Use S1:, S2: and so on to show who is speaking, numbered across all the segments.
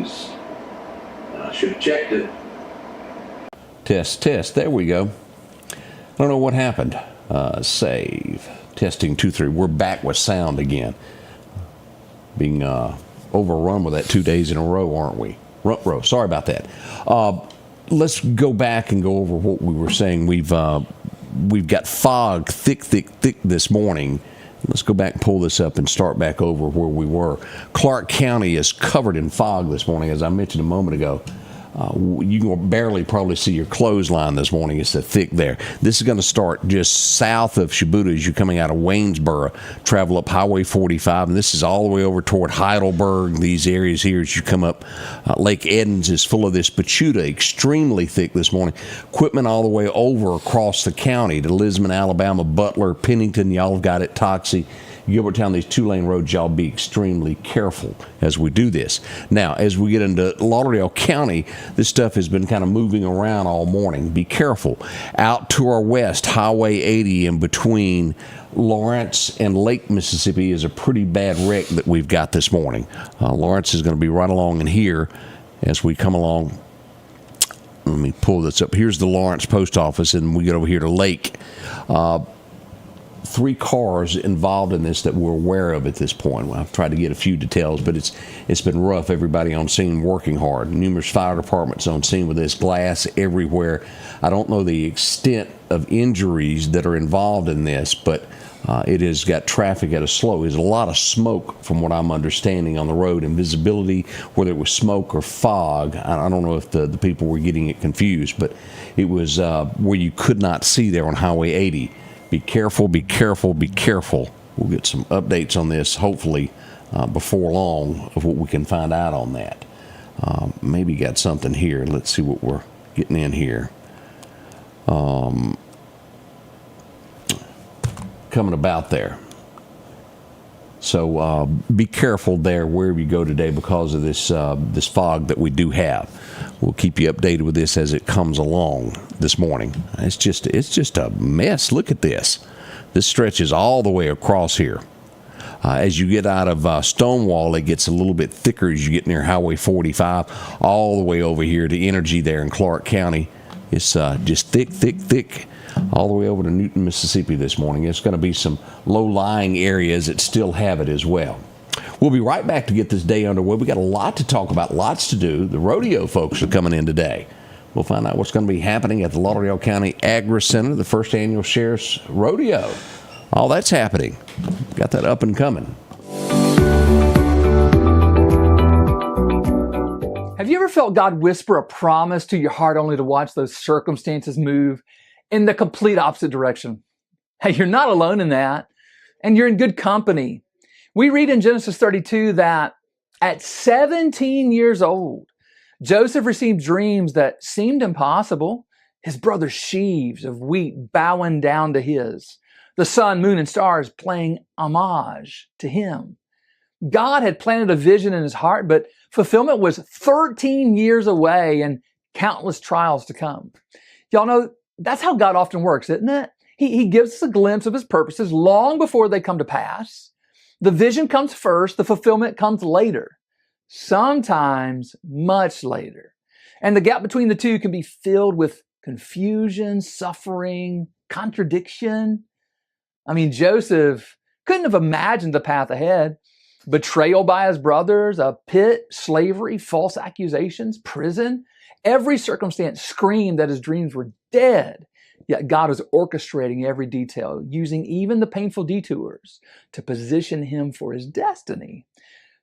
S1: confused. I should have checked it.
S2: Test. There we go. I don't know what happened. Save. Testing 2, 3. We're back with sound again. Being overrun with that 2 days in a row, aren't we? Row. Sorry about that. Let's go back and go over what we were saying. We've got fog thick this morning. Let's go back and pull this up and start back over where we were. Clark County is covered in fog this morning, as I mentioned a moment ago. You can barely probably see your clothesline this morning. It's so thick there. This is going to start just south of Shibuda as you're coming out of Waynesboro, travel up Highway 45, and this is all the way over toward Heidelberg, these areas here as you come up. Lake Edens is full of this Pachuta, extremely thick this morning. Equipment all the way over across the county to Lisbon, Alabama, Butler, Pennington. Y'all have got it, Toxie. Gilbertown, these 2-lane roads, y'all be extremely careful as we do this. Now, as we get into Lauderdale County, this stuff has been kind of moving around all morning. Be careful. Out to our west, Highway 80 in between Lawrence and Lake Mississippi is a pretty bad wreck that we've got this morning. Lawrence is going to be right along in here as we come along. Let me pull this up. Here's the Lawrence post office, and we get over here to Lake. 3 cars involved in this that we're aware of at this point. Well, I've tried to get a few details, but it's been rough. Everybody on scene working hard. Numerous fire departments on scene with this glass everywhere. I don't know the extent of injuries that are involved in this, but it has got traffic at a slow. There's a lot of smoke from what I'm understanding on the road, and visibility, whether it was smoke or fog. I don't know if the people were getting it confused, but it was where you could not see there on Highway 80. Be careful. We'll get some updates on this, hopefully, before long, of what we can find out on that. Maybe got something here. Let's see what we're getting in here. Coming about there. So be careful there wherever you go today because of this fog that we do have. We'll keep you updated with this as it comes along this morning. It's just a mess. Look at this. This stretches all the way across here. As you get out of Stonewall, it gets a little bit thicker as you get near Highway 45, all the way over here to Energy there in Clark County. It's just thick, all the way over to Newton, Mississippi this morning. It's going to be some low-lying areas that still have it as well. We'll be right back to get this day underway. We got a lot to talk about, lots to do. The rodeo folks are coming in today. We'll find out what's going to be happening at the Lauderdale County Agri Center, the first annual Sheriff's Rodeo. All that's happening. Got that up and coming.
S3: Have you ever felt God whisper a promise to your heart only to watch those circumstances move in the complete opposite direction? Hey, you're not alone in that, and you're in good company. We read in Genesis 32 that at 17 years old, Joseph received dreams that seemed impossible. His brother sheaves of wheat bowing down to his, the sun, moon, and stars playing homage to him. God had planted a vision in his heart, but fulfillment was 13 years away and countless trials to come. Y'all know that's how God often works, isn't it? He gives us a glimpse of his purposes long before they come to pass. The vision comes first, the fulfillment comes later, sometimes much later. And the gap between the two can be filled with confusion, suffering, contradiction. I mean, Joseph couldn't have imagined the path ahead. Betrayal by his brothers, a pit, slavery, false accusations, prison. Every circumstance screamed that his dreams were dead. Yet God was orchestrating every detail, using even the painful detours to position him for his destiny.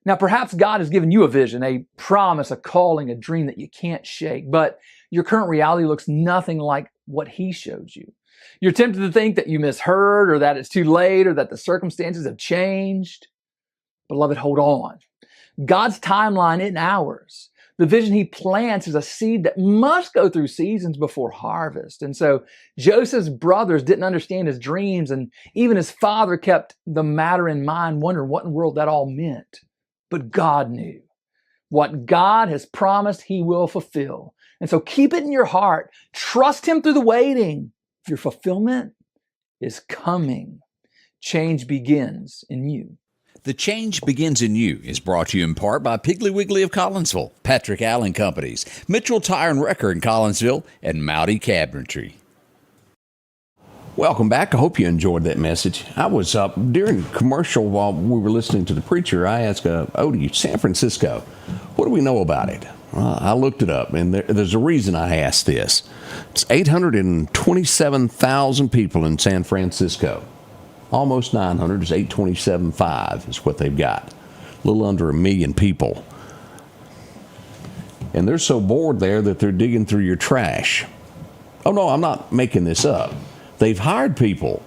S3: Now, perhaps God has given you a vision, a promise, a calling, a dream that you can't shake, but your current reality looks nothing like what he showed you. You're tempted to think that you misheard or that it's too late or that the circumstances have changed. Beloved, hold on. God's timeline isn't ours. The vision he plants is a seed that must go through seasons before harvest. And so Joseph's brothers didn't understand his dreams, and even his father kept the matter in mind, wondering what in the world that all meant. But God knew. What God has promised, he will fulfill. And so keep it in your heart. Trust him through the waiting. Your fulfillment is coming. Change begins in you.
S4: The Change Begins in You is brought to you in part by Piggly Wiggly of Collinsville, Patrick Allen Companies, Mitchell Tire and Wrecker in Collinsville, and Mowdy Cabinetry.
S2: Welcome back. I hope you enjoyed that message. I was during commercial while we were listening to the preacher. I asked Odie, San Francisco, what do we know about it? I looked it up, and there's a reason I asked this. It's 827,000 people in San Francisco. Almost 900. It's 827.5 is what they've got. A little under 1 million people. And they're so bored there that they're digging through your trash. Oh, no, I'm not making this up. They've hired people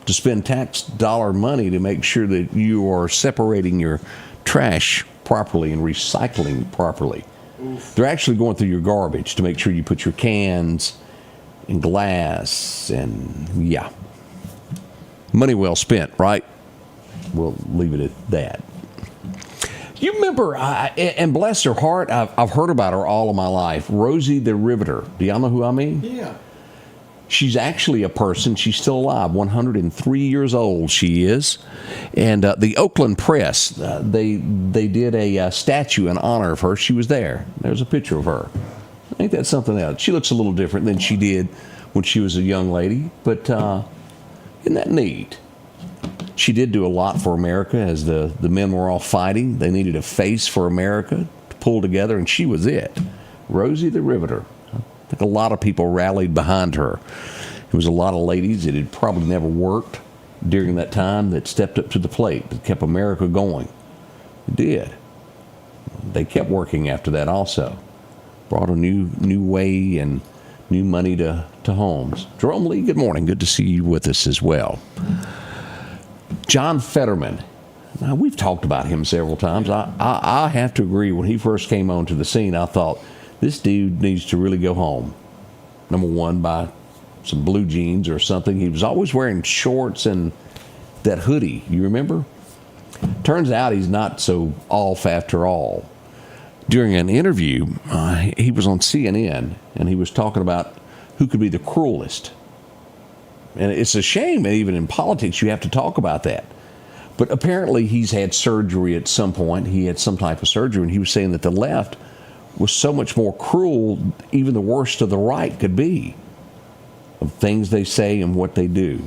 S2: to spend tax dollar money to make sure that you are separating your trash properly and recycling properly. Oof. They're actually going through your garbage to make sure you put your cans and glass and, yeah. Money well spent, right? We'll leave it at that. You remember, and bless her heart, I've heard about her all of my life, Rosie the Riveter. Do y'all know who I mean?
S5: Yeah.
S2: She's actually a person. She's still alive. 103 years old she is. And the Oakland Press, they did a statue in honor of her. She was there. There's a picture of her. Ain't that something else? She looks a little different than she did when she was a young lady. But isn't that neat? She did do a lot for America as the men were all fighting. They needed a face for America to pull together, and she was it. Rosie the Riveter. I think a lot of people rallied behind her. It was a lot of ladies that had probably never worked during that time that stepped up to the plate, that kept America going. It did. They kept working after that also. Brought a new way and new money to homes. Jerome Lee, good morning. Good to see you with us as well. John Fetterman. Now, we've talked about him several times. I have to agree, when he first came onto the scene, I thought, this dude needs to really go home. Number one, buy some blue jeans or something. He was always wearing shorts and that hoodie. You remember? Turns out he's not so off after all. During an interview, he was on CNN, and he was talking about who could be the cruelest. And it's a shame that even in politics you have to talk about that. But apparently he's had surgery at some point. He had some type of surgery, and he was saying that the left was so much more cruel, even the worst of the right could be, of things they say and what they do.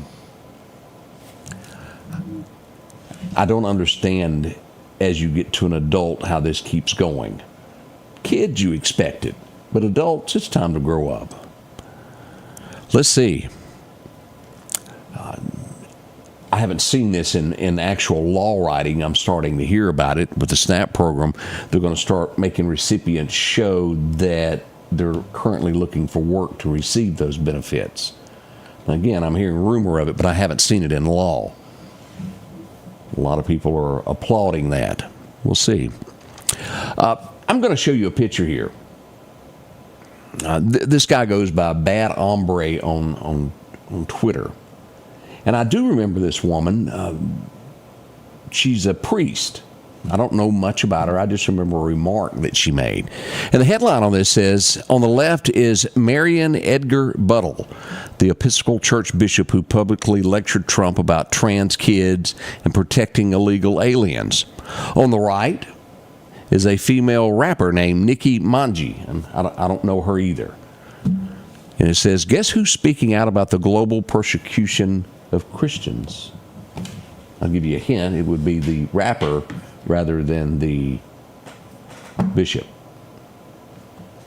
S2: I don't understand, as you get to an adult, how this keeps going. Kids, you expect it, but adults, it's time to grow up. Let's see. I haven't seen this in actual law writing. I'm starting to hear about it with the SNAP program. They're going to start making recipients show that they're currently looking for work to receive those benefits. Again, I'm hearing rumor of it, but I haven't seen it in law. A lot of people are applauding that. We'll see. I'm going to show you a picture here. This guy goes by Bad Hombre on Twitter. And I do remember this woman. She's a priest. I don't know much about her. I just remember a remark that she made. And the headline on this says, on the left is Meridian Edgar Buttle, the Episcopal Church bishop who publicly lectured Trump about trans kids and protecting illegal aliens. On the right is a female rapper named Nicki Minaj, and I don't know her either. And it says, guess who's speaking out about the global persecution of Christians? I'll give you a hint. It would be the rapper rather than the bishop.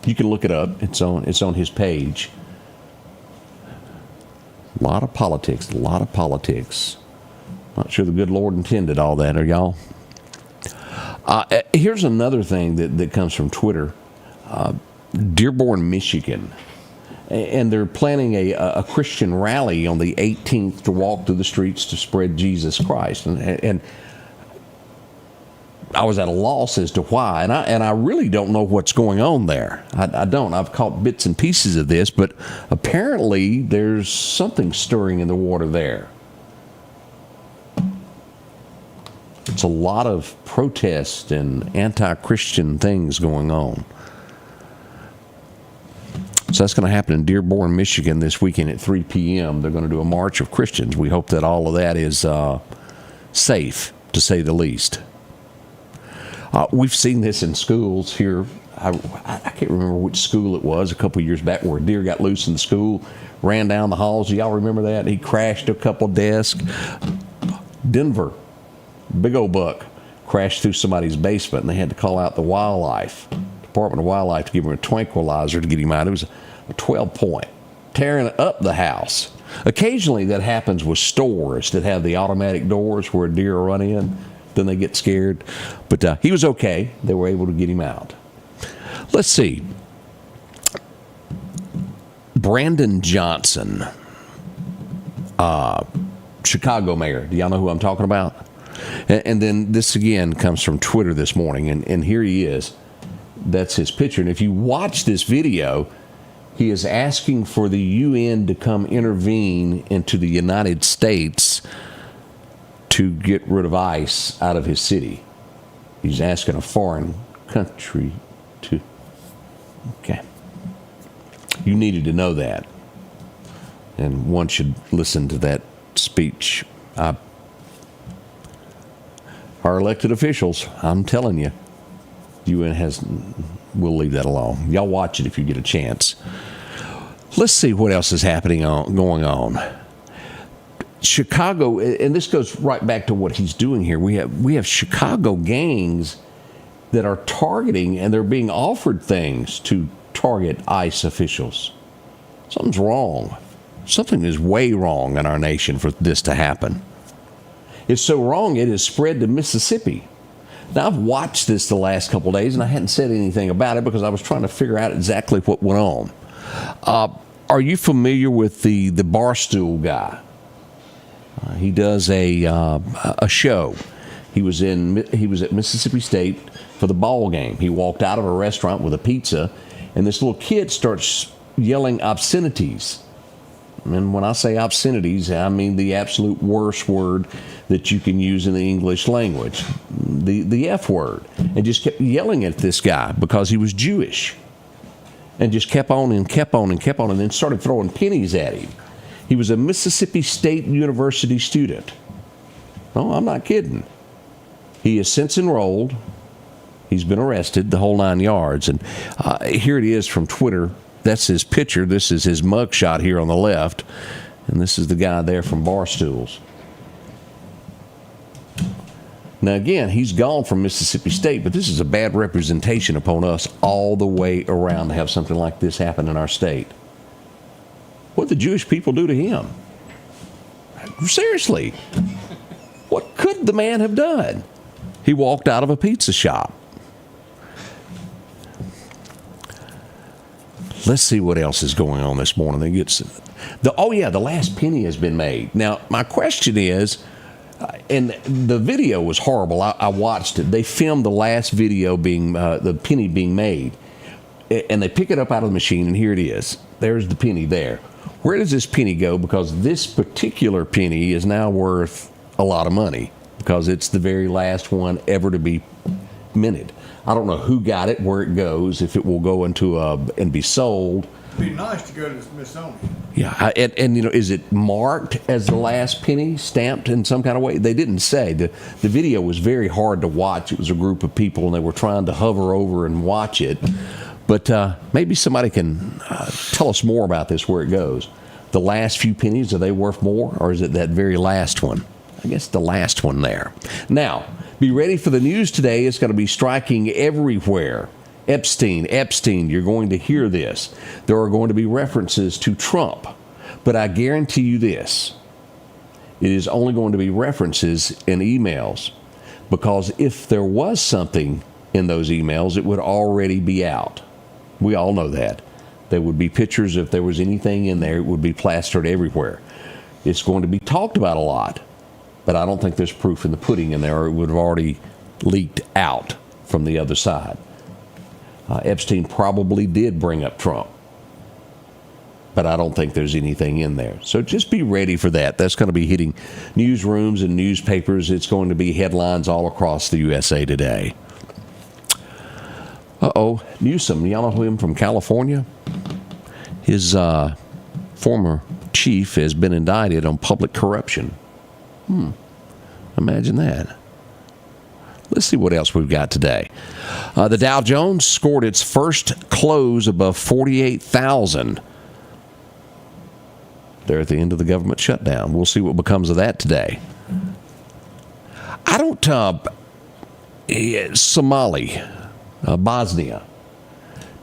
S2: You can look it up. It's on his page. A lot of politics. Not sure the good Lord intended all that, are y'all? Here's another thing that comes from Twitter. Dearborn, Michigan. And they're planning a Christian rally on the 18th to walk through the streets to spread Jesus Christ. And I was at a loss as to why. And I really don't know what's going on there. I don't. I've caught bits and pieces of this, but apparently there's something stirring in the water there. It's a lot of protest and anti-Christian things going on. So that's going to happen in Dearborn, Michigan this weekend at 3 p.m. They're going to do a march of Christians. We hope that all of that is safe. to say the least. We've seen this in schools here. I can't remember which school it was a couple of years back where a deer got loose in the school, ran down the halls. Y'all remember that? He crashed a couple desks. Denver, big old buck, crashed through somebody's basement, and they had to call out the Department of Wildlife to give him a tranquilizer to get him out. It was a 12-point, tearing up the house. Occasionally that happens with stores that have the automatic doors where a deer will run in. Then they get scared. But he was okay. They were able to get him out. Let's see. Brandon Johnson, Chicago mayor. Do y'all know who I'm talking about? And then this again comes from Twitter this morning. And here he is. That's his picture. And if you watch this video, he is asking for the UN to come intervene into the United States to get rid of ICE out of his city. He's asking a foreign country to... Okay. You needed to know that. And one should listen to that speech. Our elected officials, I'm telling you, UN we'll leave that alone. Y'all watch it if you get a chance. Let's see what else is going on. Chicago, and this goes right back to what he's doing here. We have Chicago gangs that are targeting, and they're being offered things to target ICE officials. Something's wrong. Something is way wrong in our nation for this to happen. It's so wrong it has spread to Mississippi. Now, I've watched this the last couple of days, and I hadn't said anything about it because I was trying to figure out exactly what went on. Are you familiar with the Barstool guy? He does a show. He was at Mississippi State for the ball game. He walked out of a restaurant with a pizza, and this little kid starts yelling obscenities. And when I say obscenities, I mean the absolute worst word that you can use in the English language, the F word, and just kept yelling at this guy because he was Jewish, and just kept on and kept on and kept on, and then started throwing pennies at him. He was a Mississippi State University student. No, I'm not kidding. He is since enrolled. He's been arrested, the whole 9 yards. And here it is from Twitter. That's his picture. This is his mugshot here on the left. And this is the guy there from Barstools. Now, again, he's gone from Mississippi State, but this is a bad representation upon us all the way around to have something like this happen in our state. What did the Jewish people do to him? Seriously, what could the man have done? He walked out of a pizza shop. Let's see what else is going on this morning. The last penny has been made. Now, my question is, and the video was horrible. I watched it. They filmed the last video being the penny being made, and they pick it up out of the machine, and here it is. There's the penny there. Where does this penny go? Because this particular penny is now worth a lot of money because it's the very last one ever to be minted. I don't know who got it, where it goes, if it will go into and be sold.
S5: It'd be nice to go to the Smithsonian.
S2: Yeah, and is it marked as the last penny, stamped in some kind of way? They didn't say. The video was very hard to watch. It was a group of people, and they were trying to hover over and watch it. But maybe somebody can tell us more about this, where it goes. The last few pennies, are they worth more, or is it that very last one? I guess the last one there. Now, be ready for the news today. It's going to be striking everywhere. Epstein, you're going to hear this. There are going to be references to Trump. But I guarantee you this. It is only going to be references in emails. Because if there was something in those emails, it would already be out. We all know that. There would be pictures. If there was anything in there, it would be plastered everywhere. It's going to be talked about a lot. But I don't think there's proof in the pudding in there, or it would have already leaked out from the other side. Epstein probably did bring up Trump. But I don't think there's anything in there. So just be ready for that. That's going to be hitting newsrooms and newspapers. It's going to be headlines all across the USA today. Newsom, y'all know him from California? His former chief has been indicted on public corruption. Imagine that. Let's see what else we've got today. The Dow Jones scored its first close above 48,000. They're at the end of the government shutdown. We'll see what becomes of that today. I don't... Bosnia.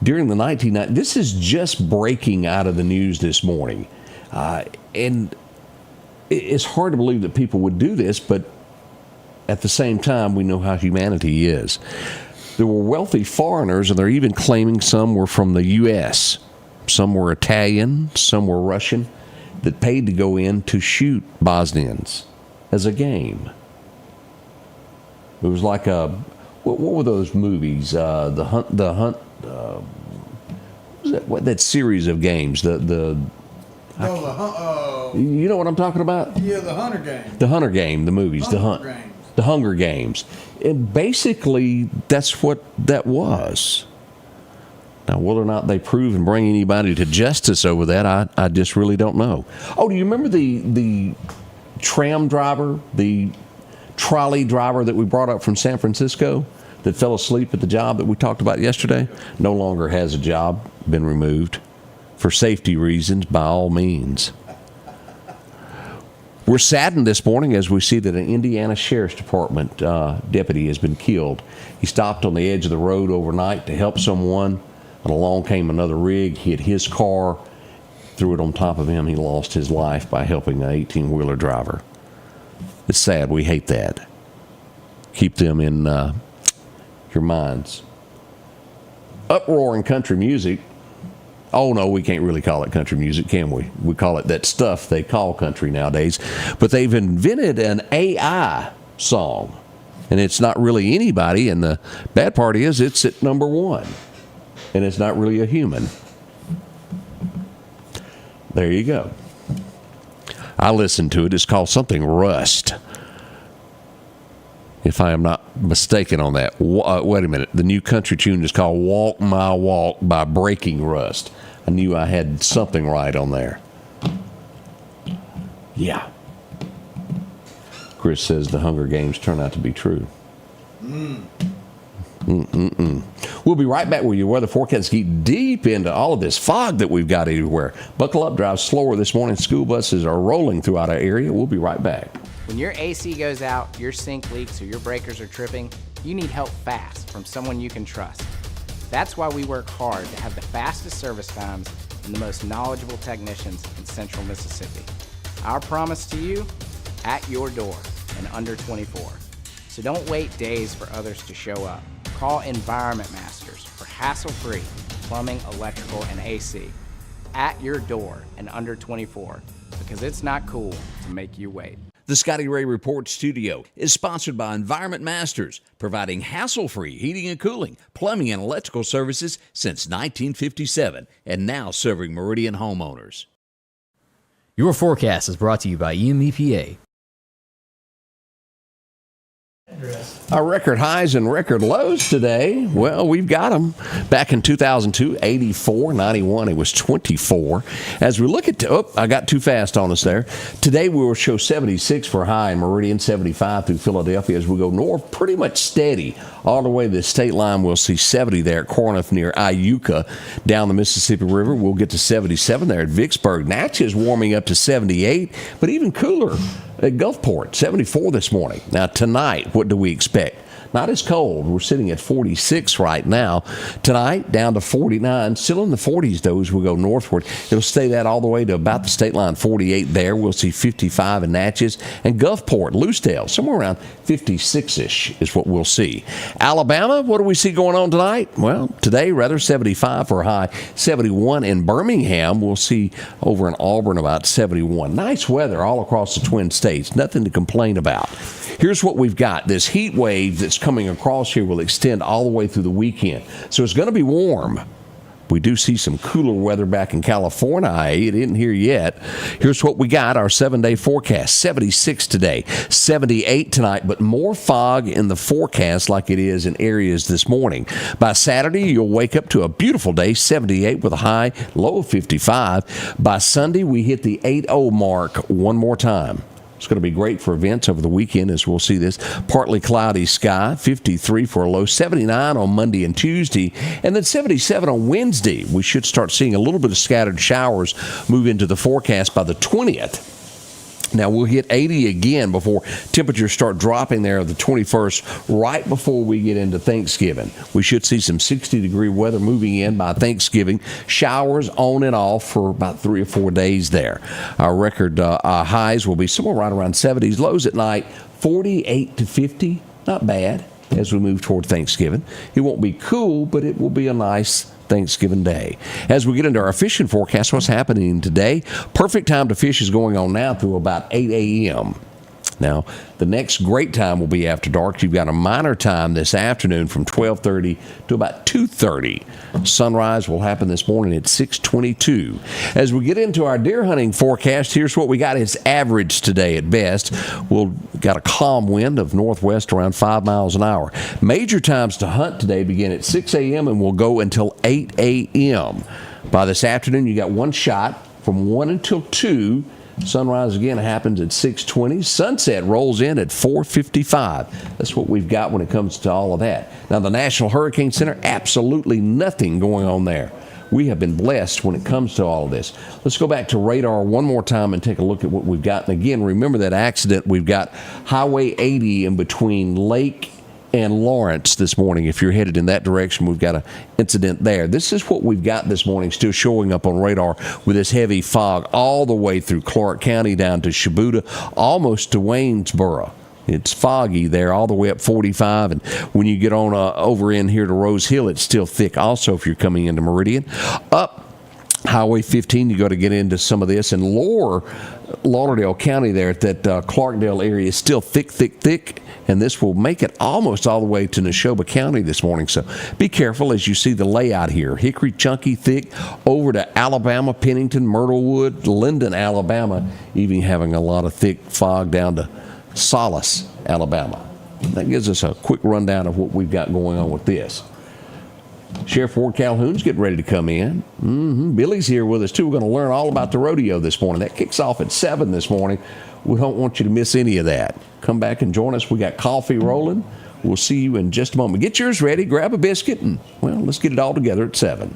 S2: During the 1990s, this is just breaking out of the news this morning. And it's hard to believe that people would do this, but at the same time, we know how humanity is. There were wealthy foreigners, and they're even claiming some were from the U.S. Some were Italian, some were Russian, that paid to go in to shoot Bosnians as a game. It was like what were those movies? The Hunt. What that series of games? You know what I'm talking about?
S5: Yeah, the Hunter Game.
S2: The Hunter Game, the movies, the Hunger Games. And basically, that's what that was. Now, whether or not they prove and bring anybody to justice over that, I just really don't know. Oh, do you remember the tram driver, the trolley driver that we brought up from San Francisco that fell asleep at the job that we talked about yesterday? No longer has a job, been removed for safety reasons by all means. We're saddened this morning as we see that an Indiana Sheriff's Department deputy has been killed. He stopped on the edge of the road overnight to help someone, and along came another rig, hit his car, threw it on top of him. He lost his life by helping an 18-wheeler driver. It's sad. We hate that. Keep them in your minds. Uproar in country music. Oh, no, we can't really call it country music, can we? We call it that stuff they call country nowadays. But they've invented an AI song, and it's not really anybody, and the bad part is it's at number one, and it's not really a human. There you go. I listened to it. It's called something Rust, if I am not mistaken on that. Wait a minute. The new country tune is called Walk My Walk by Breaking Rust. I knew I had something right on there. Yeah. Chris says the Hunger Games turn out to be true. We'll be right back with your weather forecast. Get deep into all of this fog that we've got everywhere. Buckle up, drive slower this morning. School buses are rolling throughout our area. We'll be right back.
S6: When your AC goes out, your sink leaks, or your breakers are tripping, you need help fast from someone you can trust. That's why we work hard to have the fastest service times and the most knowledgeable technicians in Central Mississippi. Our promise to you, at your door in under 24. So don't wait days for others to show up. Call Environment Masters for hassle-free plumbing, electrical, and AC. At your door in under 24, because it's not cool to make you wait.
S4: The Scotty Ray Report studio is sponsored by Environment Masters, providing hassle-free heating and cooling, plumbing, and electrical services since 1957, and now serving Meridian homeowners.
S7: Your forecast is brought to you by EMEPA.
S2: Our record highs and record lows today, well, we've got them. Back in 2002, 84, 91, it was 24. As we look at, I got too fast on us there. Today we will show 76 for high in Meridian, 75 through Philadelphia. As we go north, pretty much steady. All the way to the state line, we'll see 70 there at Corinth near Iuka. Down the Mississippi River, we'll get to 77 there at Vicksburg. Natchez warming up to 78, but even cooler at Gulfport, 74 this morning. Now tonight, what do we expect? Not as cold. We're sitting at 46 right now. Tonight, down to 49. Still in the 40s, though, as we go northward. It'll stay that all the way to about the state line, 48 there. We'll see 55 in Natchez. And Gulfport, Loosedale, somewhere around 56-ish is what we'll see. Alabama, what do we see going on tonight? Well, today, rather 75 for a high, 71 in Birmingham. We'll see over in Auburn about 71. Nice weather all across the Twin States. Nothing to complain about. Here's what we've got. This heat wave that's coming across here will extend all the way through the weekend. So it's going to be warm. We do see some cooler weather back in California. It isn't here yet. Here's what we got, our 7-day forecast. 76 today, 78 tonight, but more fog in the forecast like it is in areas this morning. By Saturday, you'll wake up to a beautiful day, 78 with a high, low of 55. By Sunday, we hit the 80 mark one more time. It's going to be great for events over the weekend, as we'll see this. Partly cloudy sky, 53 for a low, 79 on Monday and Tuesday, and then 77 on Wednesday. We should start seeing a little bit of scattered showers move into the forecast by the 20th. Now, we'll hit 80 again before temperatures start dropping there the 21st, right before we get into Thanksgiving. We should see some 60-degree weather moving in by Thanksgiving. Showers on and off for about 3 or 4 days there. Our record highs will be somewhere right around 70s. Lows at night, 48 to 50. Not bad as we move toward Thanksgiving. It won't be cool, but it will be a nice Thanksgiving Day. As we get into our fishing forecast, what's happening today? Perfect time to fish is going on now through about 8 a.m. Now, the next great time will be after dark. You've got a minor time this afternoon from 12:30 to about 2:30. Sunrise will happen this morning at 6:22. As we get into our deer hunting forecast, here's what we got. It's average today at best. We'll got a calm wind of northwest around 5 miles an hour. Major times to hunt today begin at 6 a.m. and will go until 8 a.m. By this afternoon, you got one shot from 1 until 2. Sunrise again happens at 6:20. Sunset rolls in at 4:55. That's what we've got when it comes to all of that. Now, the National Hurricane Center, absolutely nothing going on there. We have been blessed when it comes to all of this. Let's go back to radar one more time and take a look at what we've got. And again, remember that accident. We've got Highway 80 in between Lake and Lawrence this morning. If you're headed in that direction, we've got an incident there. This is what we've got this morning, still showing up on radar with this heavy fog all the way through Clark County down to Shibuda, almost to Waynesboro. It's foggy there all the way up 45, and when you get on over in here to Rose Hill, it's still thick also if you're coming into Meridian. Up Highway 15, you got to get into some of this, and lower Lauderdale County there at that Clarkdale area is still thick, and this will make it almost all the way to Neshoba County this morning. So be careful as you see the layout here. Hickory, chunky, thick, over to Alabama, Pennington, Myrtlewood, Linden, Alabama, even having a lot of thick fog down to Solace, Alabama. That gives us a quick rundown of what we've got going on with this. Sheriff Ward Calhoun's getting ready to come in. Billy's here with us, too. We're going to learn all about the rodeo this morning. That kicks off at 7 this morning. We don't want you to miss any of that. Come back and join us. We got coffee rolling. We'll see you in just a moment. Get yours ready. Grab a biscuit, and, well, let's get it all together at 7.